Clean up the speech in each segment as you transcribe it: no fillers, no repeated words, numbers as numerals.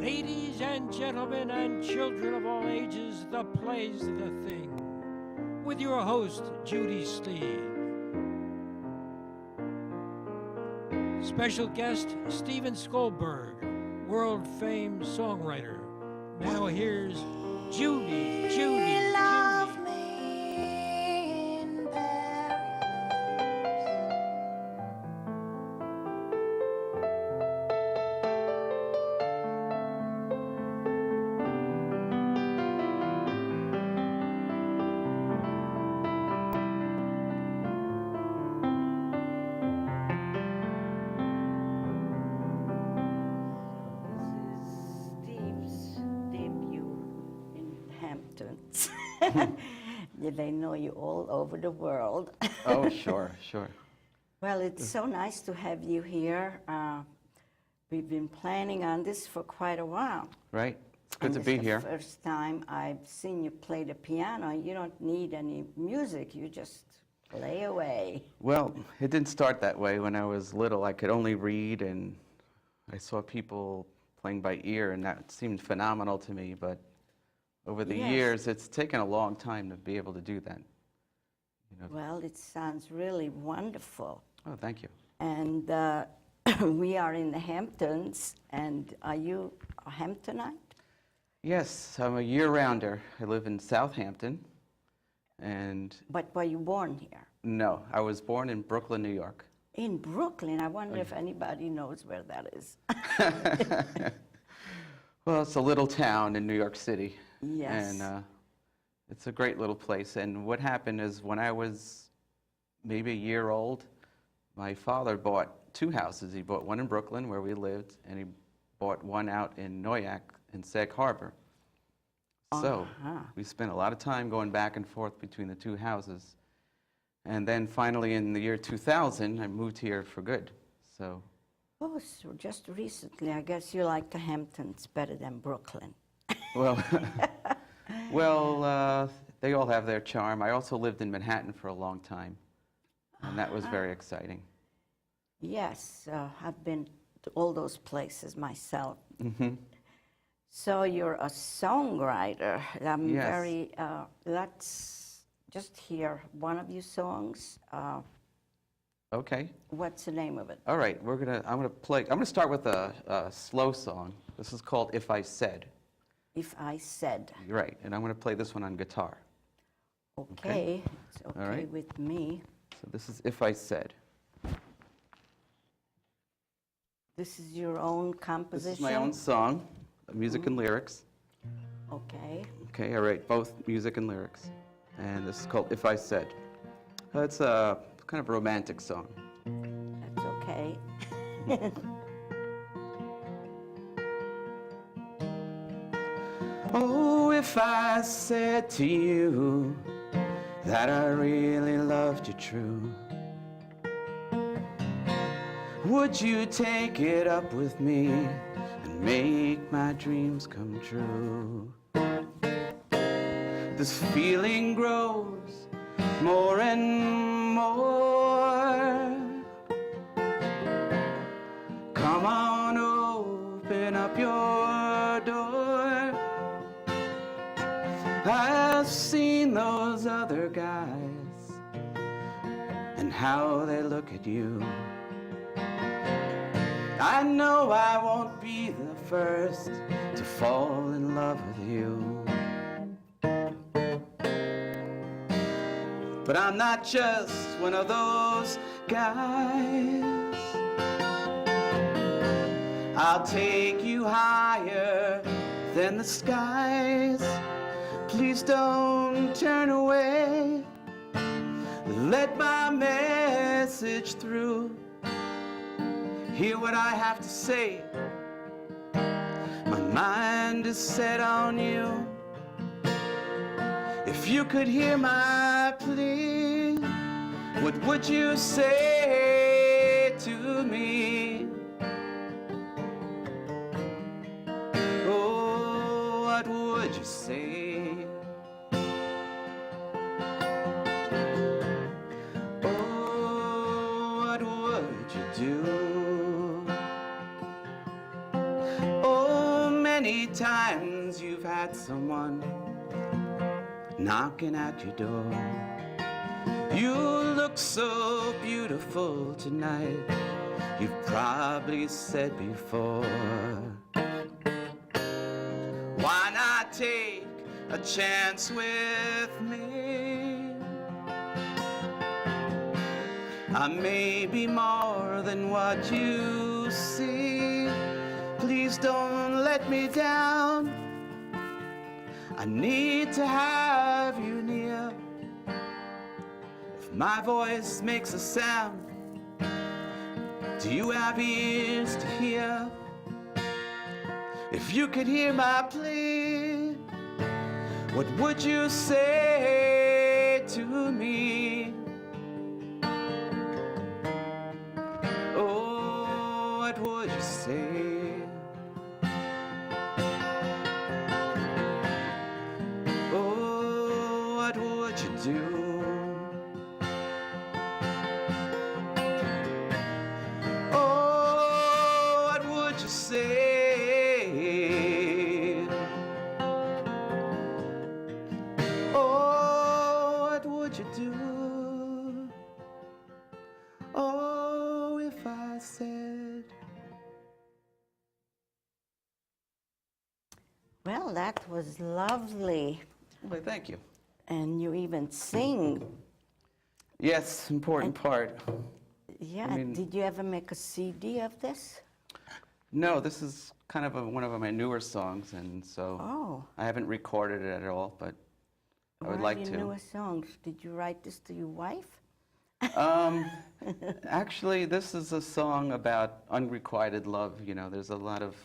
Ladies and gentlemen and children of all ages, the play's the thing. With your host, Judy Sleed. Special guest, Steven Skoldberg, world-famed songwriter. Now here's Judy. Love me in Steve's debut in Hamptons. They know you all over the world. Oh, sure. Well, it's so nice to have you here. We've been planning on this for quite a while. Right. It's good And to this be is here. the first time I've seen you play the piano. You don't need any music. You just play away. Well, it didn't start that way. When I was little, I could only read, and I saw people playing by ear, and that seemed phenomenal to me. But over the Yes. years, it's taken a long time to be able to do that. You know. Well, it sounds really wonderful. Oh, thank you. And we are in the Hamptons. And are you a Hamptonite? Yes, I'm a year-rounder. I live in Southampton, and But were you born here? no, I was born in Brooklyn, New York. In Brooklyn. I wonder if anybody knows where that is. Well, it's a little town in New York City. Yes. And it's a great little place. And what happened is when I was maybe a year old, my father bought two houses. He bought one in Brooklyn where we lived, and he bought one out in Noyak in Sag Harbor. So we spent a lot of time going back and forth between the two houses. And then finally in the year 2000, I moved here for good. So, Oh, so just recently, I guess you like the Hamptons better than Brooklyn. well, they all have their charm. I also lived in Manhattan for a long time, and that was very exciting. Yes, I've been to all those places myself. Mm-hmm. So you're a songwriter. I'm Yes. very, let's just hear one of your songs. Okay. What's the name of it? All right. I'm gonna start with a slow song. This is called "If I Said." If I Said. You're right, and I'm gonna play this one on guitar. Okay, it's okay right. with me. So this is "If I Said." This is your own composition? This is my own song, music and lyrics. Okay. Okay, I write both music and lyrics, and this is called "If I Said." It's a kind of romantic song. That's okay. Oh, if I said to you that I really loved you true, would you take it up with me and make my dreams come true? This feeling grows more and more. Come on, open up your door. I've seen those other guys and how they look at you. I know I won't be the first to fall in love with you. But I'm not just one of those guys. I'll take you higher than the skies. Please don't turn away. Let my message through. Hear what I have to say. My mind is set on you. If you could hear my plea, what would you say to me? Oh, what would you say? Oh, what would you do? Oh, many times you've had someone knocking at your door. You look so beautiful tonight, you've probably said before. Why not take a chance with me? I may be more than what you see. Please don't let me down. I need to have you near. If my voice makes a sound, do you have ears to hear? If you could hear my plea, what would you say to me? Oh, what would you say? Oh, what would you do? Oh, what would you say? Oh, what would you do? Oh, if I said. Well, that was lovely. Well, thank you. And you even sing. Yes, important part. Yeah, I mean- did you ever make a CD of this? No, this is kind of one of my newer songs, and so Oh. I haven't recorded it at all, but I would What like are your to. newest songs? Did you write this to your wife? Actually, this is a song about unrequited love. You know, there's a lot of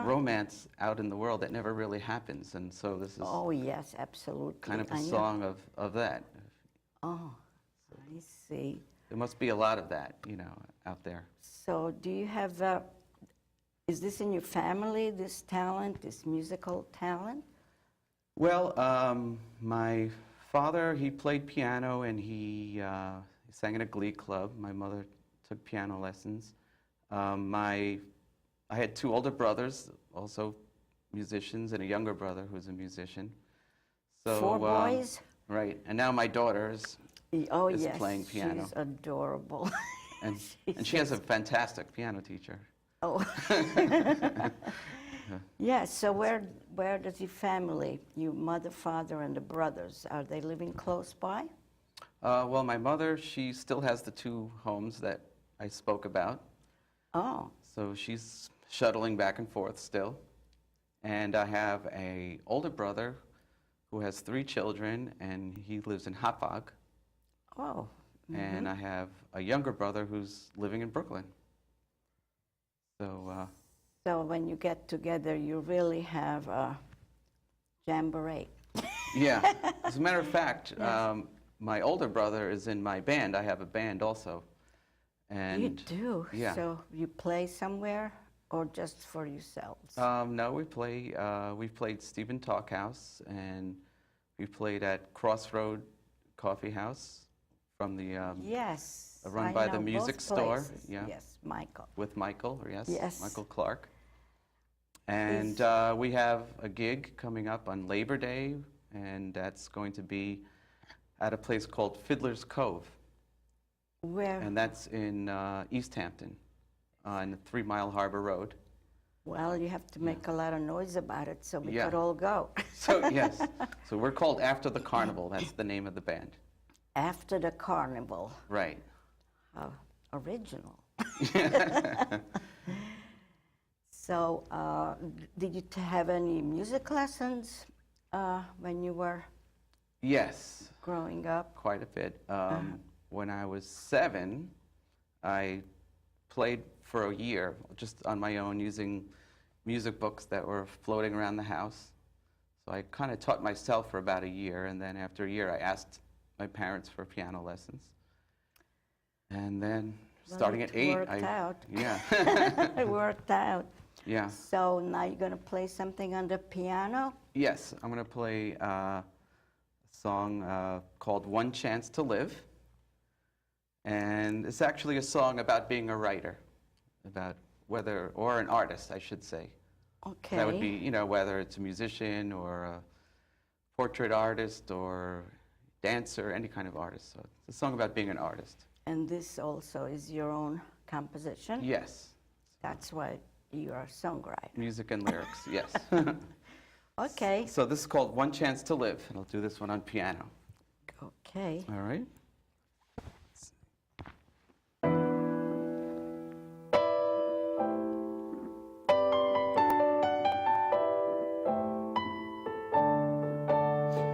romance out in the world that never really happens, and so this is Oh, yes, absolutely. kind of a I know. song of that. Oh, I see. There must be a lot of that, you know, out there. So do you have, is this in your family, this talent, this musical talent? Well, my father, he played piano and he sang in a glee club. My mother took piano lessons. I had two older brothers, also musicians, and a younger brother who's a musician. So, Four boys? Right, and now my daughter is Oh, is yes, playing piano. she's adorable. and she has a fantastic piano teacher. Oh. Yeah, so where does your family, your mother, father, and the brothers, are they living close by? Well, my mother, she still has the two homes that I spoke about. Oh, So she's shuttling back and forth still. And I have an older brother who has 3 children, and he lives in Hapag. oh. And I have a younger brother who's living in Brooklyn. So, So when you get together, you really have a jamboree. yeah. As a matter of fact, my older brother is in my band. I have a band also. And You do? yeah. So you play somewhere or just for yourselves? No, we've played Stephen Talkhouse, and we played at Crossroad Coffee House from the Yes. run I by the know music both store, places. yeah. Yes, Michael. with Michael, yes, Yes. Michael Clark. And we have a gig coming up on Labor Day, and that's going to be at a place called Fiddler's Cove, Where? and that's in East Hampton on 3 Mile Harbor Road. Well, you have to make a lot of noise about it so we Yeah. could all go. So, yes, so we're called After the Carnival. That's the name of the band. After the carnival. Right. Original. So, did you have any music lessons when you were Yes, growing up? quite a bit. When I was 7, I played for a year just on my own using music books that were floating around the house. So I kind of taught myself for about a year, and then after a year I asked my parents for piano lessons. And then starting at 8, worked out. Yeah. It worked out. Yeah. So now you're going to play something on the piano? Yes, I'm going to play a song called One Chance to Live. And it's actually a song about being a writer, about whether, or an artist, I should say, Okay. That would be, you know, whether it's a musician or a portrait artist or dancer, any kind of artist. So it's a song about being an artist. And this also is your own composition? Yes. That's why you are a songwriter. Music and lyrics, yes. Okay. So this is called One Chance to Live, and I'll do this one on piano. Okay. All right.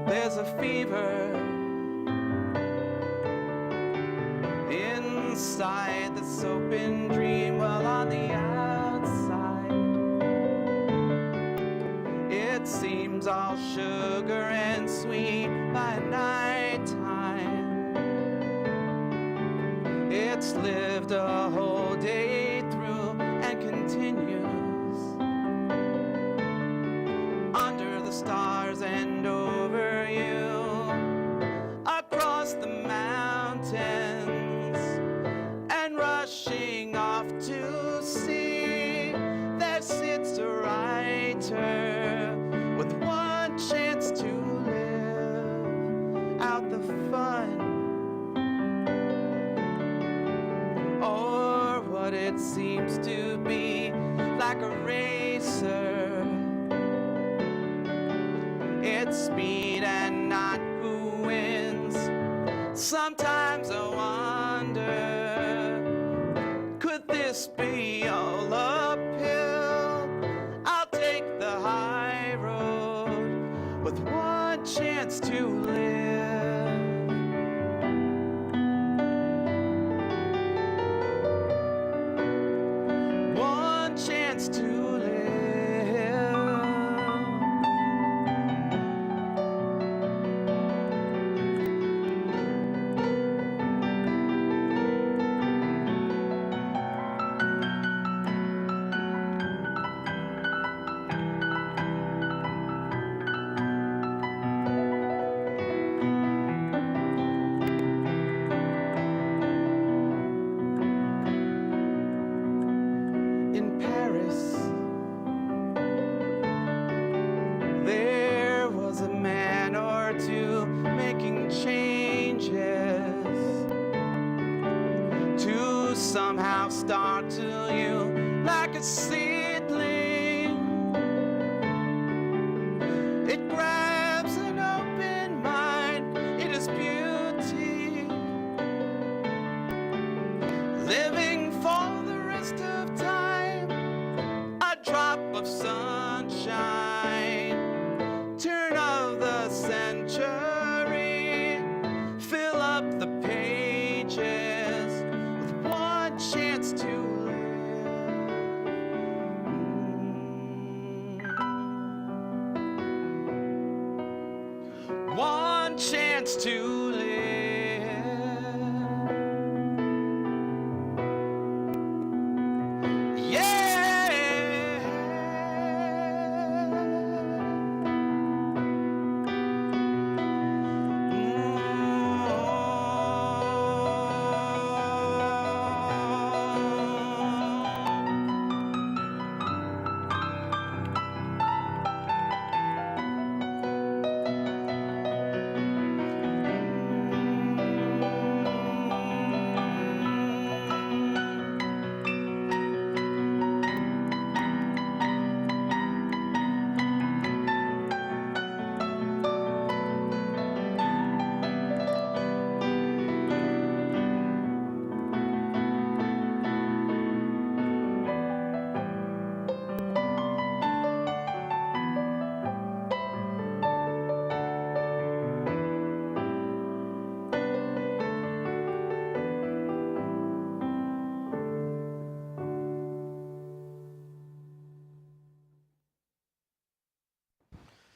There's a fever inside this open dream, while on the outside it seems all sugar and sweet by nighttime. It's lived a whole day through and continues under the stars and over you, across the mountains and rushing off to sea. There sits a writer with one chance to live out the fun, or what it seems to be like a racer. It's speed and not who wins. Sometimes I wonder, could this be all uphill? I'll take the high road with one chance to live. One chance to live. In Paris, there was a man or two making changes to somehow startle you like a seedling. It grabs an open mind, it is beauty, living for the rest of time, a drop of sunshine, turn of the century, fill up the pages with one chance to live. One chance to live.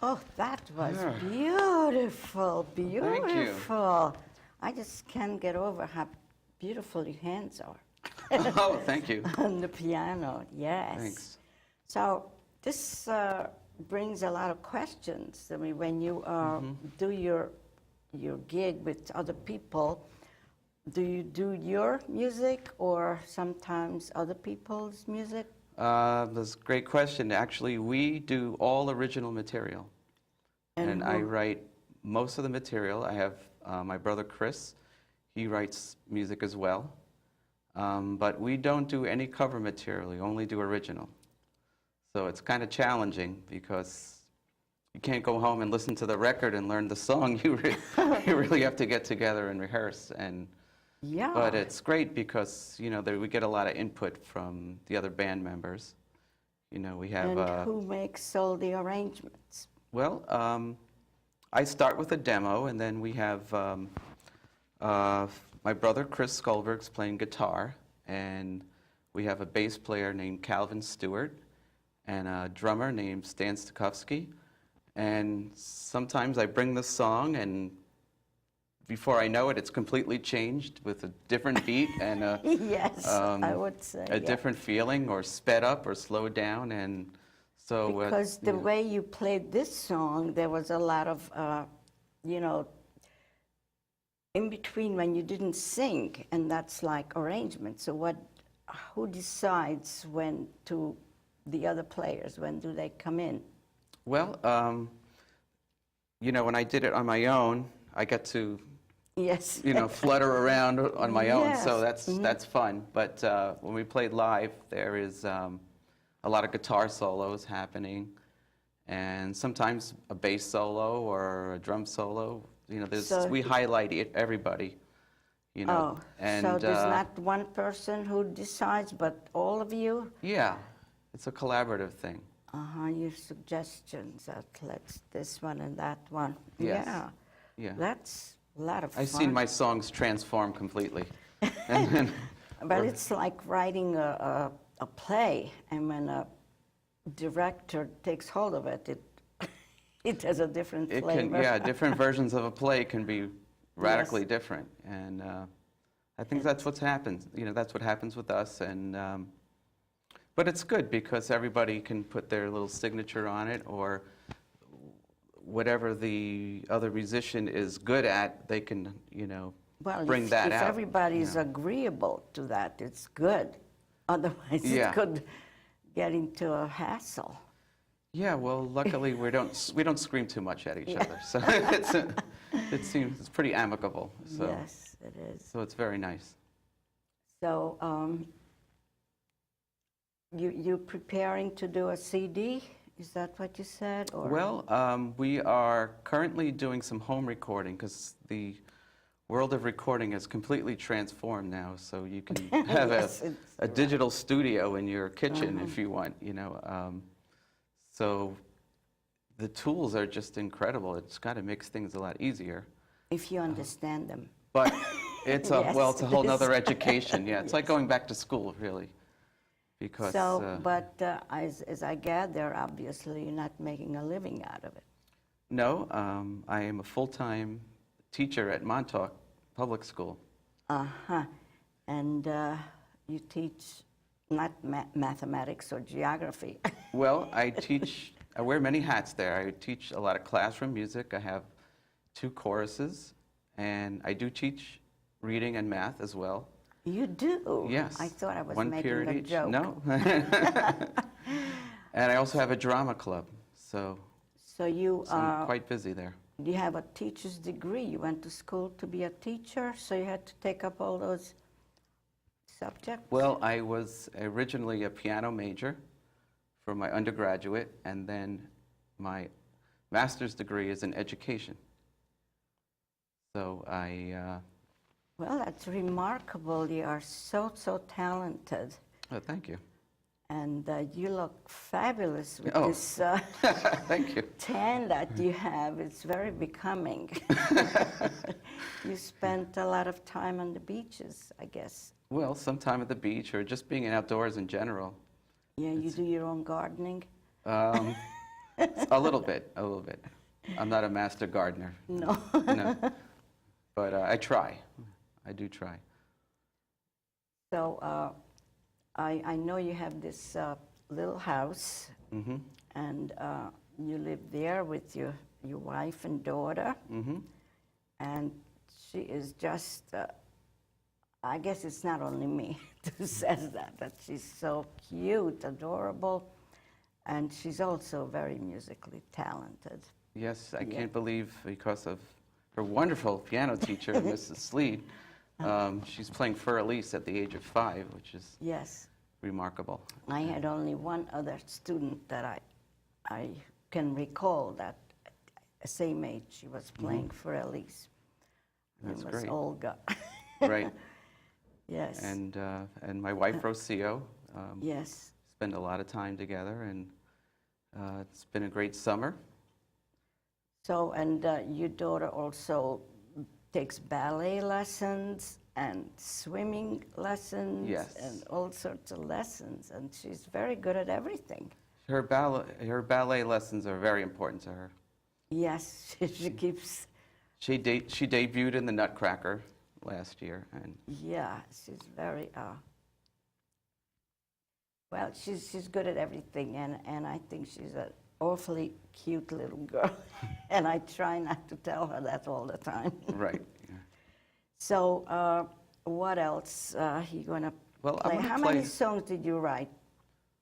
Oh, that was Yeah. beautiful, Thank you. beautiful. I just can't get over how beautiful your hands are Oh, thank you. on the piano, yes. Thanks. So this brings a lot of questions. I mean, when you do your gig with other people, do you do your music or sometimes other people's music? That's a great question. Actually, we do all original material. And I write most of the material. I have my brother Chris. He writes music as well. But we don't do any cover material. We only do original. So it's kind of challenging because you can't go home and listen to the record and learn the song. You really have to get together and rehearse. Yeah. But it's great because, you know, we get a lot of input from the other band members. You know, we have... And who makes all the arrangements? Well, I start with a demo, and then we have my brother Chris Skoldberg's playing guitar, and we have a bass player named Calvin Stewart, and a drummer named Stan Stokowski. And sometimes I bring the song, and before I know it, it's completely changed with a different beat and a, yes, I would say a different feeling, or sped up or slowed down. And so because the way you played this song, there was a lot of, you know, in between when you didn't sing, and that's like arrangement. So who decides when to the other players? When do they come in? Well, you know, when I did it on my own, I get to, yes, you know, flutter around on my own, so Yes. that's fun. But when we played live, there is a lot of guitar solos happening, and sometimes a bass solo or a drum solo. You know, we highlight everybody. You know, and so there's not one person who decides, but all of you. Yeah, it's a collaborative thing. Your suggestions that this one and that one. Yes. Yeah. Yeah. That's a lot of fun. I've seen my songs transform completely. But it's like writing a play, and when a director takes hold of it, it has a different flavor. Yeah, different versions of a play can be radically different, and I think that's what's happened. You know, that's what happens with us, and but it's good because everybody can put their little signature on it, or whatever the other musician is good at, they can, you know, bring that out. If everybody's agreeable to that, it's good. Otherwise, it could get into a hassle. Yeah, well, luckily we don't scream too much at each other, so it's pretty amicable. So. Yes, it is. So it's very nice. So you preparing to do a CD? Is that what you said? Or? Well, we are currently doing some home recording because the world of recording has completely transformed now. So you can have a digital studio in your kitchen if you want, you know. So the tools are just incredible. It's kind of makes things a lot easier. If you understand them. But it's it's a whole other education. Yeah, it's Yes. like going back to school, really. Because but as I gather, obviously you're not making a living out of it. No, I am a full-time teacher at Montauk Public School. And you teach not mathematics or geography. Well, I wear many hats there. I teach a lot of classroom music. I have 2 choruses, and I do teach reading and math as well. You do? Yes. I thought I was One making period a each. joke. No. And I also have a drama club, so I'm quite busy there. You have a teacher's degree. You went to school to be a teacher, so you had to take up all those subjects? Well, I was originally a piano major for my undergraduate, and then my master's degree is in education. So Well, that's remarkable. You are so talented. Oh, thank you. And you look fabulous with this thank you. tan that you have. It's very becoming. You spent a lot of time on the beaches, I guess. Well, sometime at the beach or just being outdoors in general. Yeah, you do your own gardening? A little bit. I'm not a master gardener. No. No. But I try. I do try. So I know you have this little house, and you live there with your wife and daughter, and she is just I guess it's not only me who says that, but she's so cute, adorable, and she's also very musically talented. Yes, I can't believe because of her wonderful piano teacher, Mrs. Sleed, she's playing for Elise at the age of 5, which is Yes. remarkable. I had only one other student that I can recall that at the same age she was playing for Elise. That's It was great. Olga. Right. Yes. And my wife, Rocio, Yes. spend a lot of time together, and it's been a great summer. So, and your daughter also takes ballet lessons and swimming lessons Yes. and all sorts of lessons, and she's very good at everything. Her ballet lessons are very important to her. Yes, she keeps, She debuted in the Nutcracker last year, and yeah, she's very, well, she's good at everything, and I think she's an awfully cute little girl, and I try not to tell her that all the time. right. Yeah. So, what else you gonna Well, play? I'm gonna How play many songs did you write?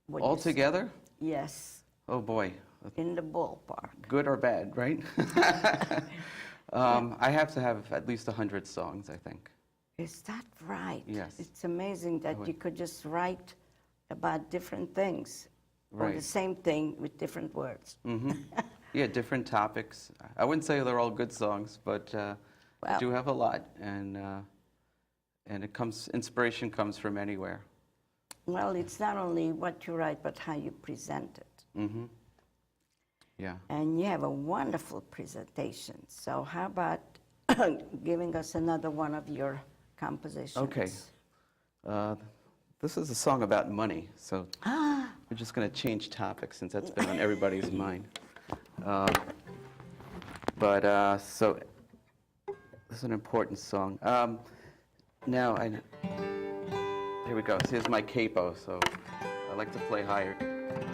when all you s- together. Yes, Oh boy, in the ballpark. good or bad, right? I have to have at least 100 songs, I think. Is that right? Yes. It's amazing that you could just write about different things, or the Right. same thing with different words. Yeah, different topics. I wouldn't say they're all good songs, but I Well- do have a lot, and inspiration comes from anywhere. Well, it's not only what you write, but how you present it. Yeah. And you have a wonderful presentation. So how about giving us another one of your compositions? Okay. This is a song about money, so we're just going to change topics since that's been on everybody's mind. So this is an important song. Now, here we go. So here's my capo, so I like to play higher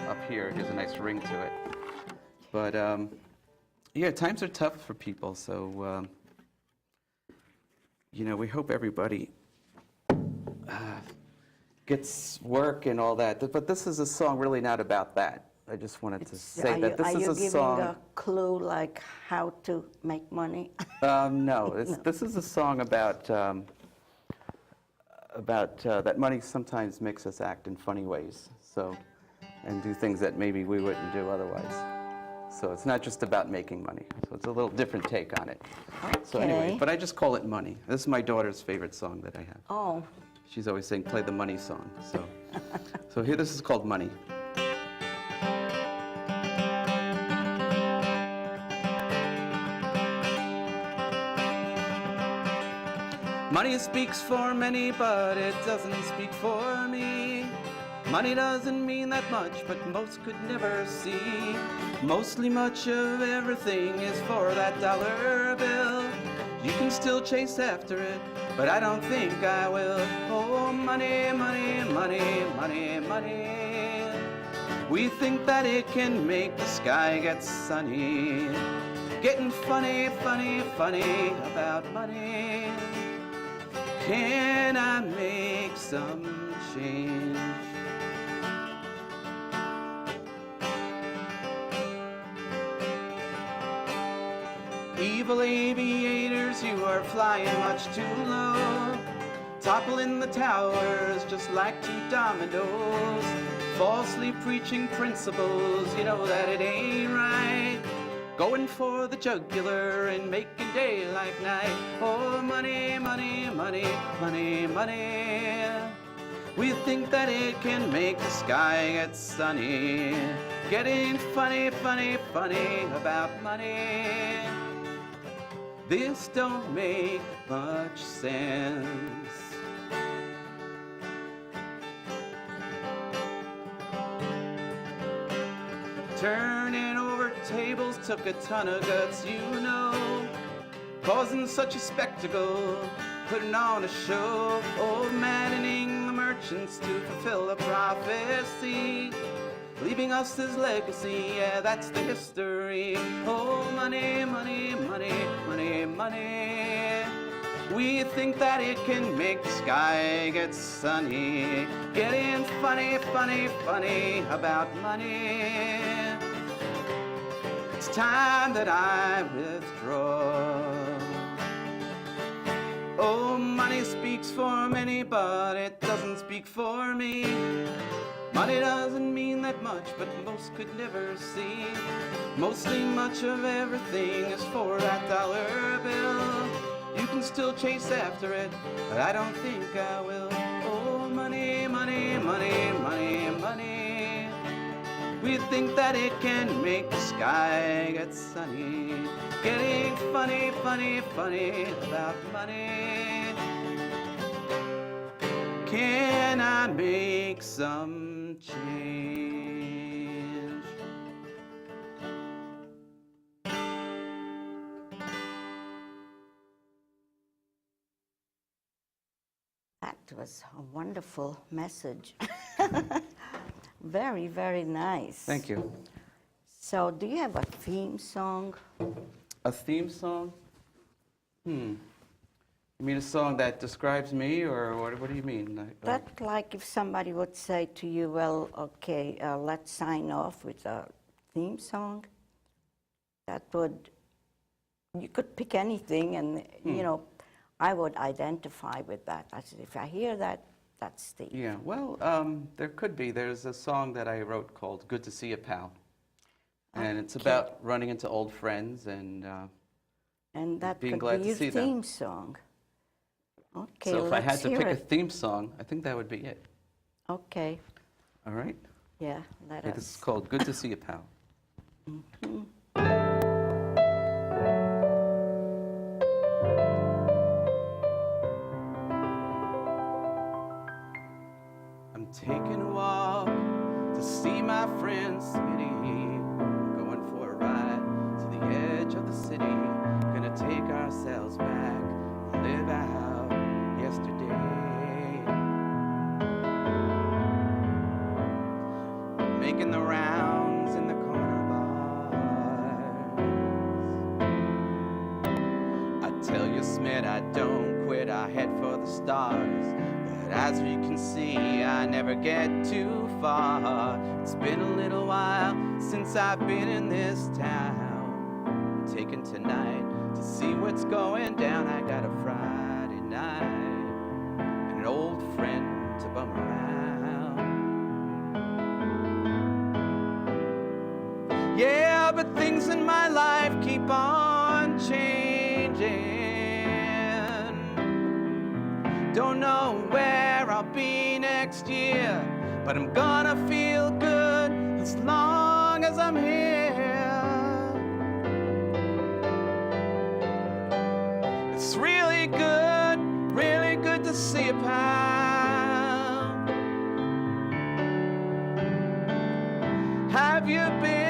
up here. It gives a nice ring to it. But yeah, times are tough for people, so we hope everybody gets work and all that. But this is a song really not about that. I just wanted to say that this is a song. Are you giving a clue like how to make money? No, this is a song about that money sometimes makes us act in funny ways, and do things that maybe we wouldn't do otherwise. So it's not just about making money. So it's a little different take on it. So anyway, Okay. but I just call it Money. This is my daughter's favorite song that I have. Oh, She's always saying, play the money song. So here, this is called Money. Money speaks for many, but it doesn't speak for me. Money doesn't mean that much, but most could never see. Mostly much of everything is for that dollar bill. You can still chase after it, but I don't think I will. Oh, money, money, money, money, money. We think that it can make the sky get sunny. Getting funny, funny, funny about money. Can I make some change? Evil aviators, you are flying much too low. Toppling the towers just like two dominoes. Falsely preaching principles, you know that it ain't right. Going for the jugular and making day like night. Oh, money, money, money, money, money. We think that it can make the sky get sunny. Getting funny, funny, funny about money. This don't make much sense. Turning over tables took a ton of guts, you know. Causing such a spectacle, putting on a show. Oh, maddening the merchants to fulfill a prophecy. Leaving us his legacy, yeah, that's the history. Oh, money, money, money, money, money. We think that it can make the sky get sunny, getting funny, funny, funny about money. It's time that I withdraw. Oh, money speaks for many, but it doesn't speak for me. Money doesn't mean that much, but most could never see. Mostly much of everything is for that dollar bill. You can still chase after it, but I don't think I will. Oh, money, money, money, money, money. We think that it can make the sky get sunny, getting funny, funny, funny about money. Can I make some change? That was a wonderful message. Very, very nice. Thank you. So, do you have a theme song? A theme song? You mean a song that describes me, or what do you mean? That, like, if somebody would say to you, well, okay, let's sign off with a theme song, that would, you could pick anything, and, you know, I would identify with that. I said, if I hear that, that's Steve. Yeah, well, there could be. There's a song that I wrote called Good to See You, Pal. And it's about running into old friends and that being could glad be to see your them. theme song. Okay, So if I had let's to hear pick a it. theme song, I think that would be it. Okay, All right? yeah, let Okay, this is us. called Good to See You, Pal. I'm taking a walk to see my friend Smitty. Going for a ride to the edge of the city. Gonna take ourselves back and live out yesterday. Making the rounds in the corner bars. I tell you, Smith, I don't quit, I head for the stars. But as you can see, I never get too far. It's been a little while since I've been in this town. I'm taking tonight to see what's going down. I got a Friday night and an old friend to bum around. Yeah, but things in my life keep on changing. Don't know where I'll be next year, but I'm gonna feel good as long as I'm here. It's really good to see you, pal. Have you been